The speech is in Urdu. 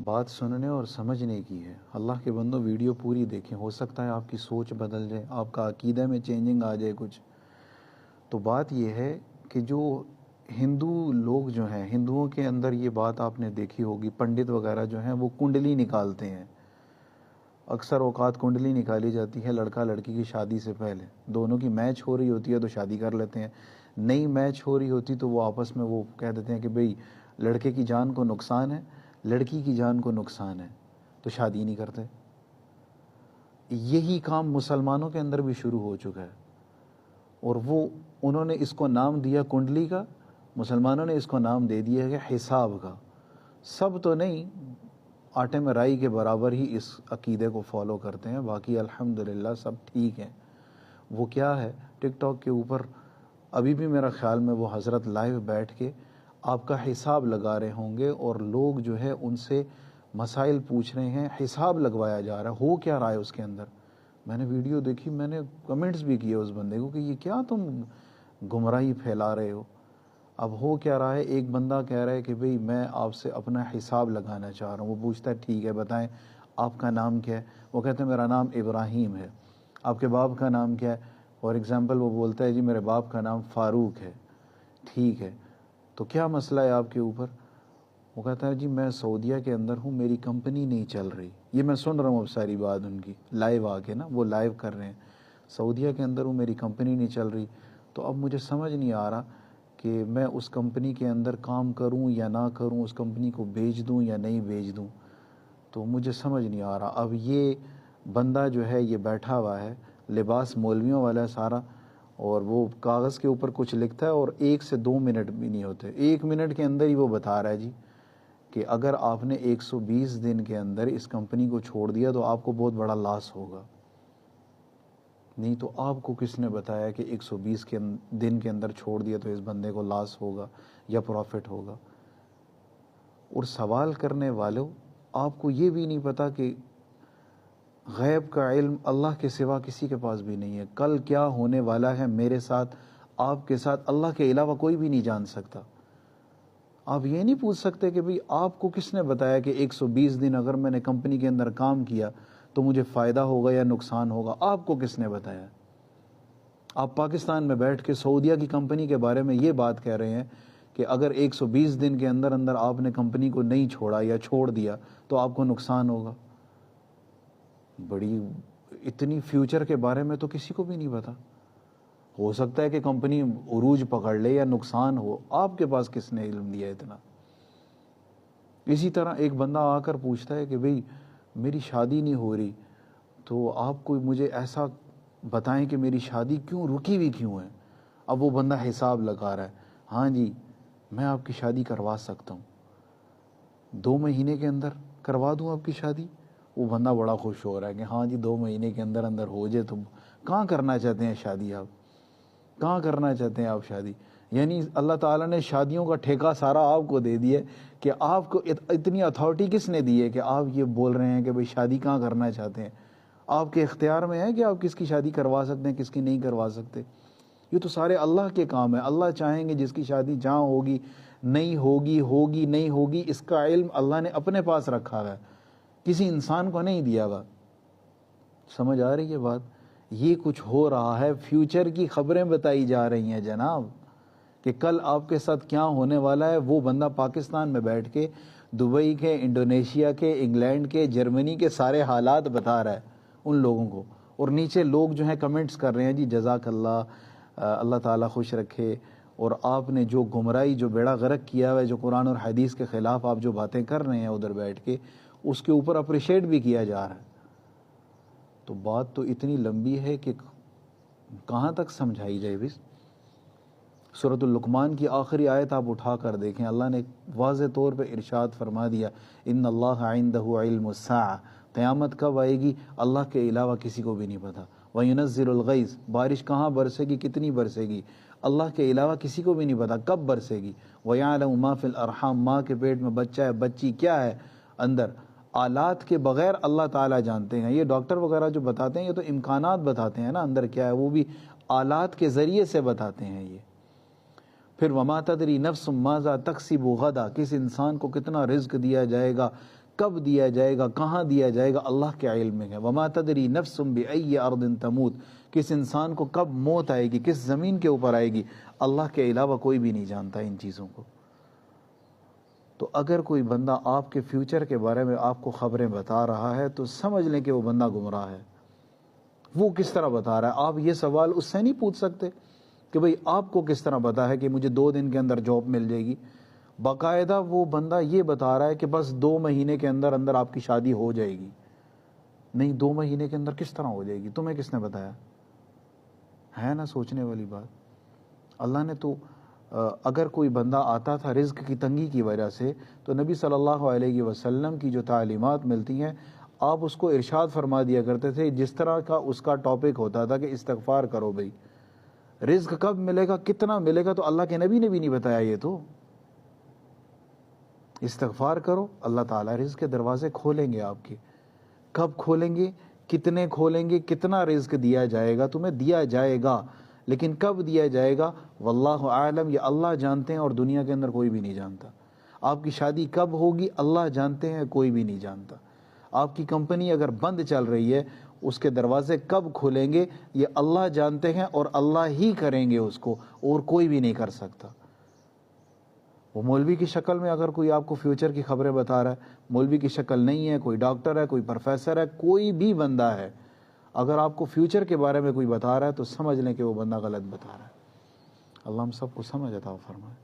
بات سننے اور سمجھنے کی ہے۔ اللہ کے بندوں ویڈیو پوری دیکھیں، ہو سکتا ہے آپ کی سوچ بدل جائے، آپ کا عقیدہ میں چینجنگ آ جائے کچھ۔ تو بات یہ ہے کہ جو ہندو لوگ جو ہیں، ہندوؤں کے اندر یہ بات آپ نے دیکھی ہوگی، پنڈت وغیرہ جو ہیں وہ کنڈلی نکالتے ہیں۔ اکثر اوقات کنڈلی نکالی جاتی ہے لڑکا لڑکی کی شادی سے پہلے، دونوں کی میچ ہو رہی ہوتی ہے تو شادی کر لیتے ہیں، نہیں میچ ہو رہی ہوتی تو وہ آپس میں وہ کہہ دیتے ہیں کہ بھئی لڑکے کی جان کو نقصان ہے، لڑکی کی جان کو نقصان ہے، تو شادی نہیں کرتے۔ یہی کام مسلمانوں کے اندر بھی شروع ہو چکا ہے، اور وہ انہوں نے اس کو نام دیا کنڈلی کا، مسلمانوں نے اس کو نام دے دیا ہے حساب کا۔ سب تو نہیں، آٹے میں رائی کے برابر ہی اس عقیدے کو فالو کرتے ہیں، باقی الحمدللہ سب ٹھیک ہیں۔ وہ کیا ہے، ٹک ٹاک کے اوپر ابھی بھی میرا خیال میں وہ حضرت لائیو بیٹھ کے آپ کا حساب لگا رہے ہوں گے، اور لوگ جو ہے ان سے مسائل پوچھ رہے ہیں، حساب لگوایا جا رہا ہے۔ ہو کیا رہا ہے اس کے اندر؟ میں نے ویڈیو دیکھی، میں نے کمنٹس بھی کیے اس بندے کو کہ یہ کیا تم گمراہی پھیلا رہے ہو۔ اب ہو کیا رہا ہے، ایک بندہ کہہ رہا ہے کہ بھئی میں آپ سے اپنا حساب لگانا چاہ رہا ہوں۔ وہ پوچھتا ہے ٹھیک ہے بتائیں آپ کا نام کیا ہے؟ وہ کہتے ہیں میرا نام ابراہیم ہے۔ آپ کے باپ کا نام کیا ہے؟ فار ایگزامپل وہ بولتا ہے جی میرے باپ کا نام فاروق ہے۔ ٹھیک ہے، تو کیا مسئلہ ہے آپ کے اوپر؟ وہ کہتا ہے جی میں سعودیہ کے اندر ہوں، میری کمپنی نہیں چل رہی۔ یہ میں سن رہا ہوں اب ساری بات ان کی لائیو آ کے نا، وہ لائیو کر رہے ہیں، سعودیہ کے اندر ہوں، میری کمپنی نہیں چل رہی، تو اب مجھے سمجھ نہیں آ رہا کہ میں اس کمپنی کے اندر کام کروں یا نہ کروں، اس کمپنی کو بیچ دوں یا نہیں بیچ دوں، تو مجھے سمجھ نہیں آ رہا۔ اب یہ بندہ جو ہے یہ بیٹھا ہوا ہے، لباس مولویوں والا ہے سارا، اور وہ کاغذ کے اوپر کچھ لکھتا ہے اور 1 سے 2 منٹ بھی نہیں ہوتے، 1 منٹ کے اندر ہی وہ بتا رہا ہے جی کہ اگر آپ نے 120 دن کے اندر اس کمپنی کو چھوڑ دیا تو آپ کو بہت بڑا لاس ہوگا۔ نہیں تو آپ کو کس نے بتایا کہ 120 دن کے اندر چھوڑ دیا تو اس بندے کو لاس ہوگا یا پروفٹ ہوگا؟ اور سوال کرنے والوں، آپ کو یہ بھی نہیں پتا کہ غیب کا علم اللہ کے سوا کسی کے پاس بھی نہیں ہے۔ کل کیا ہونے والا ہے میرے ساتھ، آپ کے ساتھ، اللہ کے علاوہ کوئی بھی نہیں جان سکتا۔ آپ یہ نہیں پوچھ سکتے کہ بھئی آپ کو کس نے بتایا کہ 120 دن اگر میں نے کمپنی کے اندر کام کیا تو مجھے فائدہ ہوگا یا نقصان ہوگا؟ آپ کو کس نے بتایا؟ آپ پاکستان میں بیٹھ کے سعودیہ کی کمپنی کے بارے میں یہ بات کہہ رہے ہیں کہ اگر 120 دن کے اندر اندر آپ نے کمپنی کو نہیں چھوڑا یا چھوڑ دیا تو آپ کو نقصان ہوگا۔ بڑی اتنی فیوچر کے بارے میں تو کسی کو بھی نہیں پتا۔ ہو سکتا ہے کہ کمپنی عروج پکڑ لے یا نقصان ہو، آپ کے پاس کس نے علم دیا اتنا؟ اسی طرح ایک بندہ آ کر پوچھتا ہے کہ بھئی میری شادی نہیں ہو رہی، تو آپ کو مجھے ایسا بتائیں کہ میری شادی کیوں رکی ہوئی کیوں ہے؟ اب وہ بندہ حساب لگا رہا ہے، ہاں جی میں آپ کی شادی کروا سکتا ہوں، 2 مہینے کے اندر کروا دوں آپ کی شادی؟ وہ بندہ بڑا خوش ہو رہا ہے کہ ہاں جی 2 مہینے کے اندر اندر ہو جائے۔ تو کہاں کرنا چاہتے ہیں شادی آپ؟ کہاں کرنا چاہتے ہیں آپ شادی؟ یعنی اللہ تعالیٰ نے شادیوں کا ٹھیکہ سارا آپ کو دے دیا کہ آپ کو اتنی اتھارٹی کس نے دی ہے کہ آپ یہ بول رہے ہیں کہ بھئی شادی کہاں کرنا چاہتے ہیں؟ آپ کے اختیار میں ہے کہ آپ کس کی شادی کروا سکتے ہیں، کس کی نہیں کروا سکتے؟ یہ تو سارے اللہ کے کام ہے۔ اللہ چاہیں گے جس کی شادی جہاں ہوگی، نہیں ہوگی، ہوگی نہیں ہوگی، اس کا علم اللہ نے اپنے پاس رکھا ہے، کسی انسان کو نہیں دیا ہوا۔ سمجھ آ رہی ہے بات؟ یہ کچھ ہو رہا ہے، فیوچر کی خبریں بتائی جا رہی ہیں جناب، کہ کل آپ کے ساتھ کیا ہونے والا ہے۔ وہ بندہ پاکستان میں بیٹھ کے دبئی کے، انڈونیشیا کے، انگلینڈ کے، جرمنی کے سارے حالات بتا رہا ہے ان لوگوں کو، اور نیچے لوگ جو ہیں کمنٹس کر رہے ہیں جی جزاک اللہ، اللہ تعالیٰ خوش رکھے، اور آپ نے جو گمراہی، جو بیڑا غرق کیا ہوا ہے، جو قرآن اور حدیث کے خلاف آپ جو باتیں کر رہے ہیں ادھر بیٹھ کے، اس کے اوپر اپریشیٹ بھی کیا جا رہا ہے۔ تو بات تو اتنی لمبی ہے کہ کہاں تک سمجھائی جائے بھی۔ سورۃ اللقمان کی آخری آیت آپ اٹھا کر دیکھیں، اللہ نے واضح طور پہ ارشاد فرما دیا ان اللہ عندہ علم الساعہ، قیامت کب آئے گی اللہ کے علاوہ کسی کو بھی نہیں پتا۔ وَيُنَزِّلُ الْغَيْثَ، بارش کہاں برسے گی، کتنی برسے گی، اللہ کے علاوہ کسی کو بھی نہیں پتا کب برسے گی۔ وَيَعْلَمُ مَا فِي الْأَرْحَامِ، ماں کے پیٹ میں بچہ ہے، بچی کیا ہے اندر، آلات کے بغیر اللہ تعالیٰ جانتے ہیں۔ یہ ڈاکٹر وغیرہ جو بتاتے ہیں یہ تو امکانات بتاتے ہیں نا، اندر کیا ہے وہ بھی آلات کے ذریعے سے بتاتے ہیں یہ۔ پھر وما تدری نفس ماذا تکسب غدا، کس انسان کو کتنا رزق دیا جائے گا، کب دیا جائے گا، کہاں دیا جائے گا، اللہ کے علم میں ہے۔ وما تدری نفس بأی ارض تموت، کس انسان کو کب موت آئے گی، کس زمین کے اوپر آئے گی، اللہ کے علاوہ کوئی بھی نہیں جانتا ان چیزوں کو۔ تو اگر کوئی بندہ آپ کے فیوچر کے بارے میں آپ کو خبریں بتا رہا ہے تو سمجھ لیں کہ وہ بندہ گمراہ ہے۔ وہ کس طرح بتا رہا ہے؟ آپ یہ سوال اس سے نہیں پوچھ سکتے کہ بھئی آپ کو کس طرح پتا ہے کہ مجھے 2 دن کے اندر جاب مل جائے گی۔ باقاعدہ وہ بندہ یہ بتا رہا ہے کہ بس 2 مہینے کے اندر اندر آپ کی شادی ہو جائے گی۔ نہیں، 2 مہینے کے اندر کس طرح ہو جائے گی؟ تمہیں کس نے بتایا؟ ہے نا سوچنے والی بات۔ اللہ نے تو اگر کوئی بندہ آتا تھا رزق کی تنگی کی وجہ سے تو نبی صلی اللہ علیہ وسلم کی جو تعلیمات ملتی ہیں آپ اس کو ارشاد فرما دیا کرتے تھے، جس طرح کا اس کا ٹاپک ہوتا تھا کہ استغفار کرو بھائی، رزق کب ملے گا، کتنا ملے گا، تو اللہ کے نبی نے بھی نہیں بتایا یہ تو۔ استغفار کرو، اللہ تعالیٰ رزق کے دروازے کھولیں گے آپ کے۔ کب کھولیں گے، کتنے کھولیں گے، کتنا رزق دیا جائے گا، تمہیں دیا جائے گا، لیکن کب دیا جائے گا واللہ اعلم، یہ اللہ جانتے ہیں اور دنیا کے اندر کوئی بھی نہیں جانتا۔ آپ کی شادی کب ہوگی اللہ جانتے ہیں، کوئی بھی نہیں جانتا۔ آپ کی کمپنی اگر بند چل رہی ہے اس کے دروازے کب کھولیں گے یہ اللہ جانتے ہیں اور اللہ ہی کریں گے اس کو، اور کوئی بھی نہیں کر سکتا۔ وہ مولوی کی شکل میں اگر کوئی آپ کو فیوچر کی خبریں بتا رہا ہے، مولوی کی شکل نہیں ہے، کوئی ڈاکٹر ہے، کوئی پروفیسر ہے، کوئی بھی بندہ ہے، اگر آپ کو فیوچر کے بارے میں کوئی بتا رہا ہے تو سمجھ لیں کہ وہ بندہ غلط بتا رہا ہے۔ اللہ ہم سب کو سمجھ عطا فرمائے۔